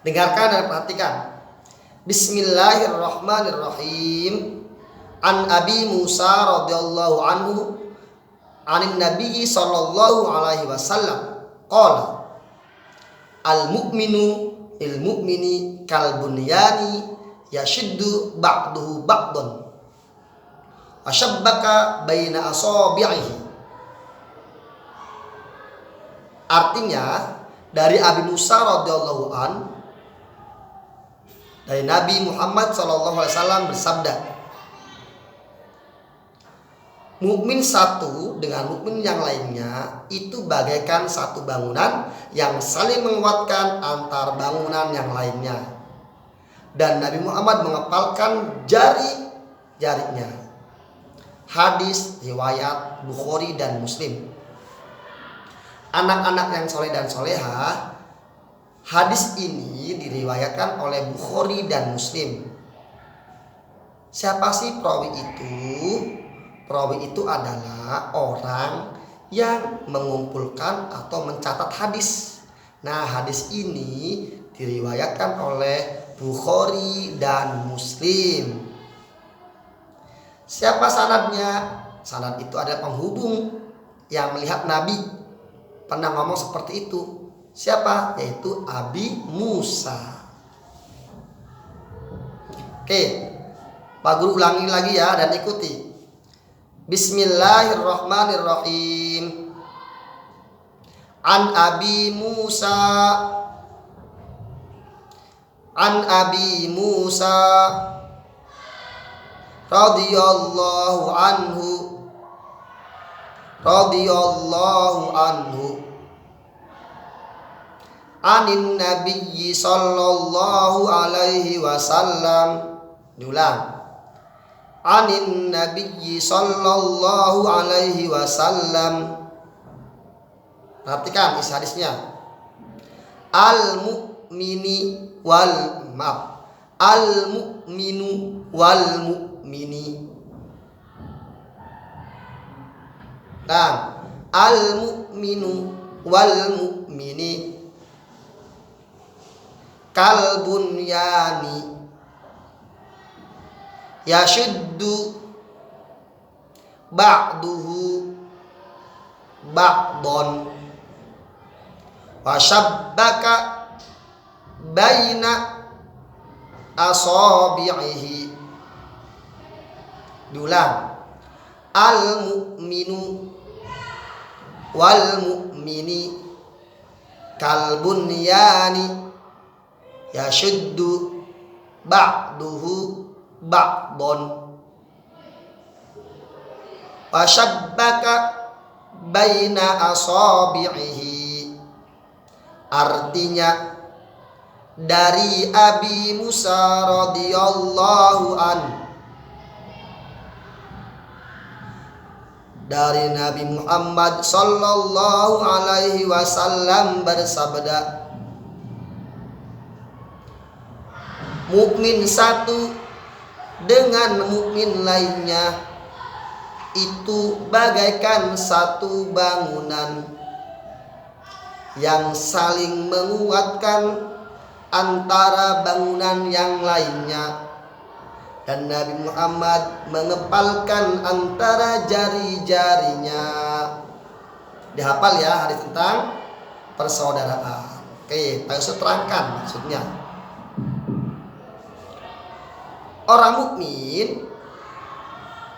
Dengarkan dan perhatikan. Bismillahirrahmanirrahim. An Abi Musa radhiyallahu anhu anin Nabi sallallahu alaihi wasallam qala al mu'minu lil mu'mini kal bunyani yashuddu ba'duhu ba'dan wa shabbaka baina asabi'ihi. Artinya dari Abi Musa radhiyallahu an dari Nabi Muhammad sallallahu alaihi wasallam bersabda, mukmin satu dengan mukmin yang lainnya itu bagaikan satu bangunan yang saling menguatkan antar bangunan yang lainnya. Dan Nabi Muhammad mengepalkan jari-jarinya. Hadis riwayat Bukhari dan Muslim. Anak-anak yang soleh dan soleha, hadis ini diriwayatkan oleh Bukhari dan Muslim. Siapa sih perawi itu? Perawi itu adalah orang yang mengumpulkan atau mencatat hadis. Nah, hadis ini diriwayatkan oleh Bukhari dan Muslim. Siapa sanadnya? Sanad itu adalah penghubung yang melihat Nabi pernah ngomong seperti itu. Siapa? Yaitu Abi Musa. Oke, Pak Guru ulangi lagi ya dan ikuti. Bismillahirrahmanirrahim. An Abi Musa radhiyallahu anhu anin nabiyyi sallallahu alaihi wasallam. Diulang. Anin nabiyyi sallallahu alaihi wasallam. Perhatikan isi hadisnya. Al mu'minu wal mu'mini. Dan al mu'minu wal mu'mini kal bunyani yashuddu ba'duhu ba'don wa shabbaka baina asabi'ihi. Diulang. Al mu'minu wal mu'mini kal bunyani yashuddu ba'duhu ba'don wa shabbaka baina asabi'ihi. Artinya dari Abi Musa radhiyallahu anhu, dari Nabi Muhammad sallallahu alaihi wasallam bersabda, mukmin satu dengan mukmin lainnya itu bagaikan satu bangunan yang saling menguatkan antara bangunan yang lainnya. Dan Nabi Muhammad mengepalkan antara jari-jarinya. Dihafal ya hadis tentang persaudaraan. Oke, saya terangkan maksudnya. Orang mukmin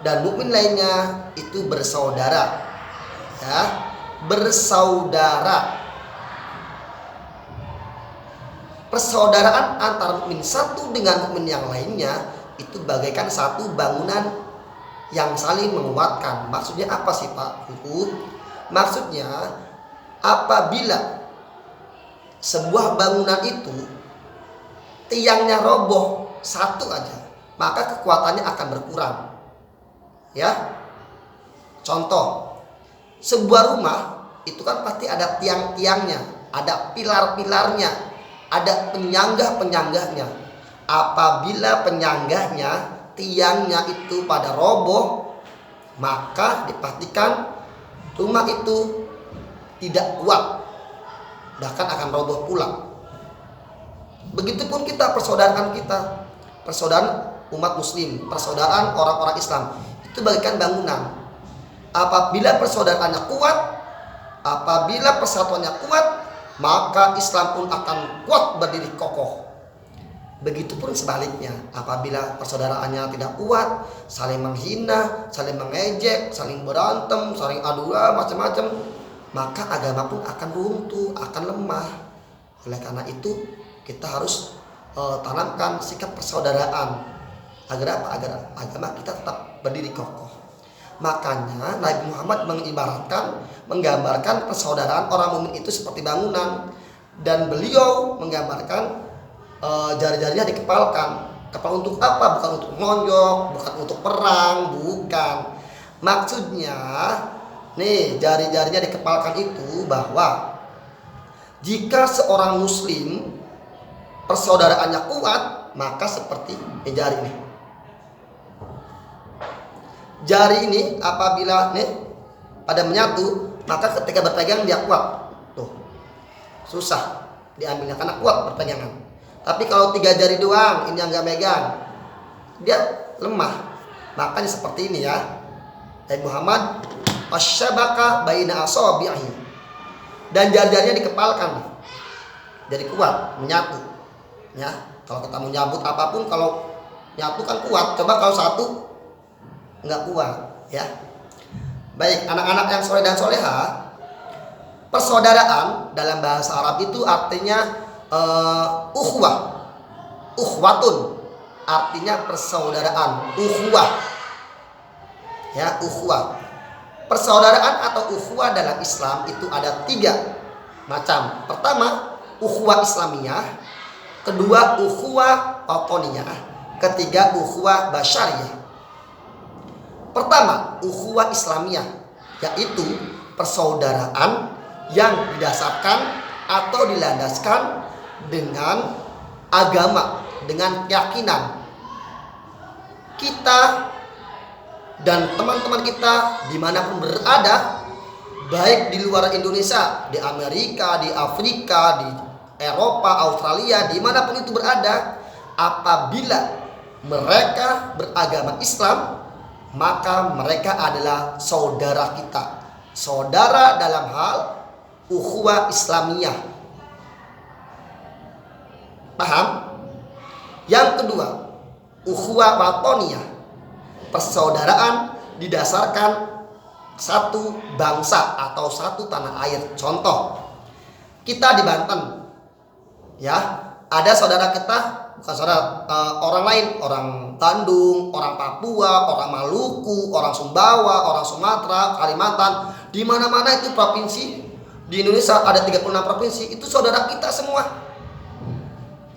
dan mukmin lainnya itu bersaudara. Ya, bersaudara. Persaudaraan antara mukmin satu dengan mukmin yang lainnya itu bagaikan satu bangunan yang saling menguatkan. Maksudnya apa sih Pak Guru? Maksudnya apabila sebuah bangunan itu tiangnya roboh satu aja, maka kekuatannya akan berkurang. Ya. Contoh, sebuah rumah itu kan pasti ada tiang-tiangnya, ada pilar-pilarnya, ada penyangga-penyangganya. Apabila penyangganya, tiangnya itu pada roboh, maka dipastikan rumah itu tidak kuat, bahkan akan roboh pula. Begitupun kita, persaudaraan kita, persaudaraan umat muslim, persaudaraan orang-orang Islam, itu bagaikan bangunan. Apabila persaudaraannya kuat, apabila persatuannya kuat, maka Islam pun akan kuat berdiri kokoh. Begitupun sebaliknya, apabila persaudaraannya tidak kuat, saling menghina, saling mengejek, saling berantem, saling adu macam-macam, maka agama pun akan runtuh, akan lemah. Oleh karena itu, kita harus tanamkan sikap persaudaraan. Agar apa? Agar agama kita tetap berdiri kokoh. Makanya Nabi Muhammad menggambarkan persaudaraan orang mukmin itu seperti bangunan, dan beliau menggambarkan jari-jarinya dikepalkan. Kepal untuk apa? Bukan untuk menonjok, bukan untuk perang, bukan. Maksudnya nih, jari-jarinya dikepalkan itu bahwa jika seorang muslim persaudaraannya kuat, maka seperti jari ini. Jari ini apabila nih pada menyatu, maka ketika berpegang dia kuat. Tuh, susah diambilnya karena kuat berpegangan. Tapi kalau 3 jari doang, ini yang nggak megang, dia lemah. Makanya seperti ini ya. Nabi Muhammad asyabaka baina asabi'i, dan jari-jarinya dikepalkan, jadi kuat, menyatu. Ya, kalau kita mau nyabut apapun, kalau nyatu kan kuat. Coba kalau satu nggak kuat, ya. Baik, anak-anak yang soleh dan soleha, persaudaraan dalam bahasa Arab itu artinya uhwatun, artinya persaudaraan, ya, persaudaraan atau ukhuwah dalam Islam itu ada 3 macam. Pertama, ukhuwah Islamiyah, kedua ukhuwah watoniyah, ketiga ukhuwah basyariyah. Pertama, ukhuwah Islamiyah, yaitu persaudaraan yang didasarkan atau dilandaskan dengan agama, dengan keyakinan. Kita dan teman-teman kita dimanapun berada, baik di luar Indonesia, di Amerika, di Afrika, di Eropa, Australia, dimanapun itu berada, apabila mereka beragama Islam, maka mereka adalah saudara kita, saudara dalam hal ukhuwah Islamiyah. Paham? Yang kedua, ukhuwah watoniyah, persaudaraan didasarkan satu bangsa atau satu tanah air. Contoh, kita di Banten, ya, ada saudara kita, bukan saudara, orang lain, orang Bandung, orang Papua, orang Maluku, orang Sumbawa, orang Sumatera, Kalimantan, di mana-mana itu provinsi di Indonesia ada 36 provinsi, itu saudara kita semua.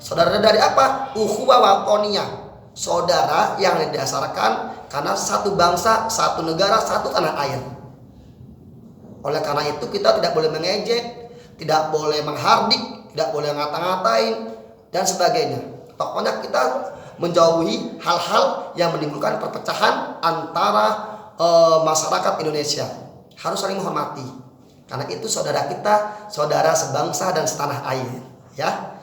Saudara dari apa? Ukhuwah watoniyah, saudara yang didasarkan karena satu bangsa, satu negara, satu tanah air. Oleh karena itu kita tidak boleh mengejek, tidak boleh menghardik, tidak boleh ngata-ngatain dan sebagainya. Pokoknya kita menjauhi hal-hal yang menimbulkan perpecahan antara masyarakat Indonesia. Harus saling menghormati, karena itu saudara kita, saudara sebangsa dan setanah air, ya.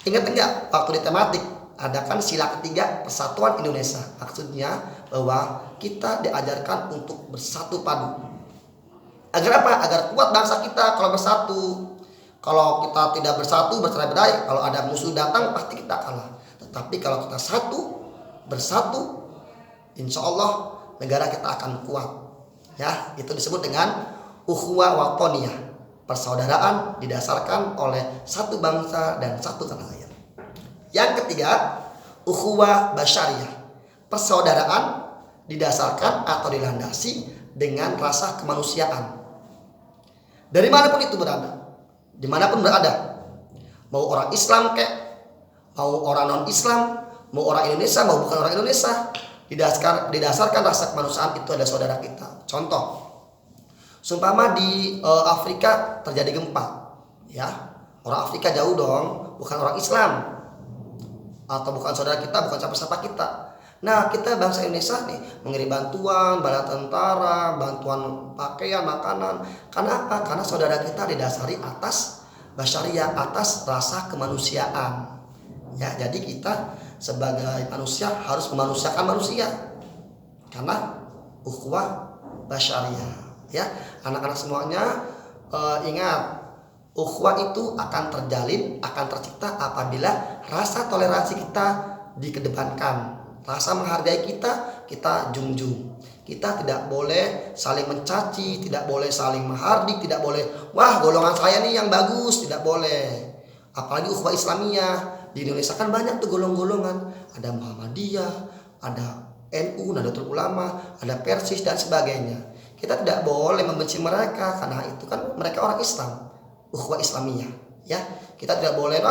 Ingat enggak waktu di tematik ada kan sila ketiga persatuan Indonesia. Maksudnya bahwa kita diajarkan untuk bersatu padu. Agar apa? Agar kuat bangsa kita kalau bersatu. Kalau kita tidak bersatu, bercerai-berai, kalau ada musuh datang pasti kita kalah. Tetapi kalau kita bersatu, insya Allah negara kita akan kuat. Ya, itu disebut dengan ukhuwah watoniyah, persaudaraan didasarkan oleh satu bangsa dan satu tanah air. Yang ketiga, ukhuwah basyariyah, persaudaraan didasarkan atau dilandasi dengan rasa kemanusiaan. Dari manapun itu berada, dimanapun berada, mau orang Islam kek, mau orang non Islam, mau orang Indonesia, mau bukan orang Indonesia, didasarkan rasa kemanusiaan, itu ada saudara kita. Contoh, seumpama di Afrika terjadi gempa, ya, orang Afrika jauh dong, bukan orang Islam atau bukan saudara kita, bukan siapa-siapa kita. Nah, kita bangsa Indonesia nih mengirim bantuan, bala tentara, bantuan pakaian, makanan. Karena apa? Karena saudara kita didasari atas basyariah, atas rasa kemanusiaan. Ya, jadi kita sebagai manusia harus memanusiakan manusia karena ukhuwah basyariah. Ya, anak-anak semuanya ingat, ukhuwah itu akan terjalin, akan tercipta apabila rasa toleransi kita dikedepankan, rasa menghargai kita junjung. Kita tidak boleh saling mencaci, tidak boleh saling menghardik, tidak boleh wah golongan saya nih yang bagus, tidak boleh. Apalagi ukhuwah Islamiyah. Di Indonesia kan banyak tuh golongan-golongan, ada Muhammadiyah, ada NU, Nahdlatul Ulama, ada Persis dan sebagainya. Kita tidak boleh membenci mereka karena itu kan mereka orang Islam, ukhuwah Islamiyah. Ya, kita tidak boleh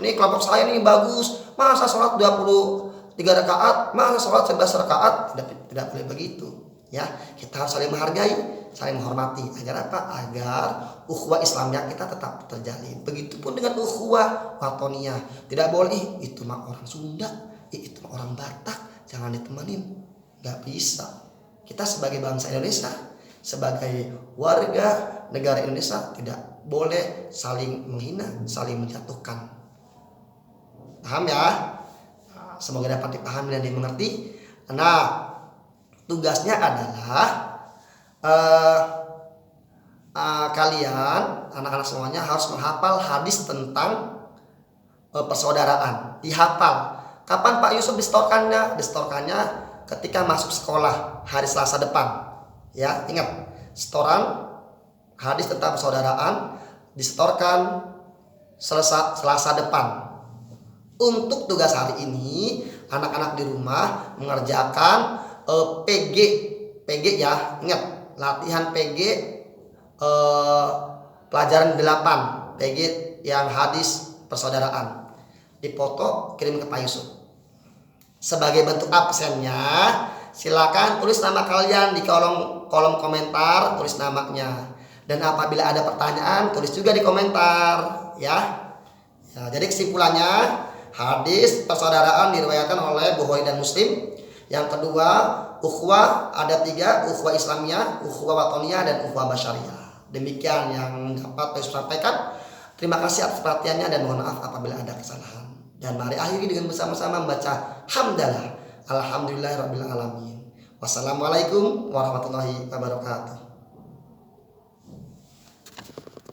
ini kelompok saya nih bagus, masa sholat 23 rakaat, masa sholat 11 rakaat, tidak boleh begitu. Ya, kita harus saling menghargai, saling menghormati. Agar apa? Agar ukhuwah Islamiyah kita tetap terjalin. Begitupun dengan ukhuwah watoniyah. Tidak boleh itu mah orang Sunda, itu mah orang Batak, jangan ditemenin. Gak bisa. Kita sebagai bangsa Indonesia, sebagai warga negara Indonesia tidak boleh saling menghina, saling menjatuhkan. Paham ya? Semoga dapat dipahami dan dimengerti. Nah, tugasnya adalah kalian anak-anak semuanya harus menghafal hadis tentang persaudaraan. Dihafal. Kapan Pak Yusuf distorkannya? Distorkannya ketika masuk sekolah hari Selasa depan. Ya, ingat, setoran hadis tentang persaudaraan disetorkan Selasa depan. Untuk tugas hari ini, anak-anak di rumah mengerjakan PG ya, ingat, latihan PG pelajaran 8 PG yang hadis persaudaraan. Dipoto, kirim ke Pak Yusuf. Sebagai bentuk absennya, silakan tulis nama kalian di kolom komentar, tulis namanya. Dan apabila ada pertanyaan, tulis juga di komentar, ya. Jadi kesimpulannya, hadis persaudaraan diriwayatkan oleh Bukhari dan Muslim. Yang kedua, ukhuwah ada 3, ukhuwah Islamiyah, ukhuwah watoniyah, dan ukhuwah basyariah. Demikian yang dapat saya sampaikan. Terima kasih atas perhatiannya dan mohon maaf apabila ada kesalahan. Dan mari akhiri dengan bersama-sama membaca hamdalah. Alhamdulillahirabbil alamin. Wassalamualaikum warahmatullahi wabarakatuh.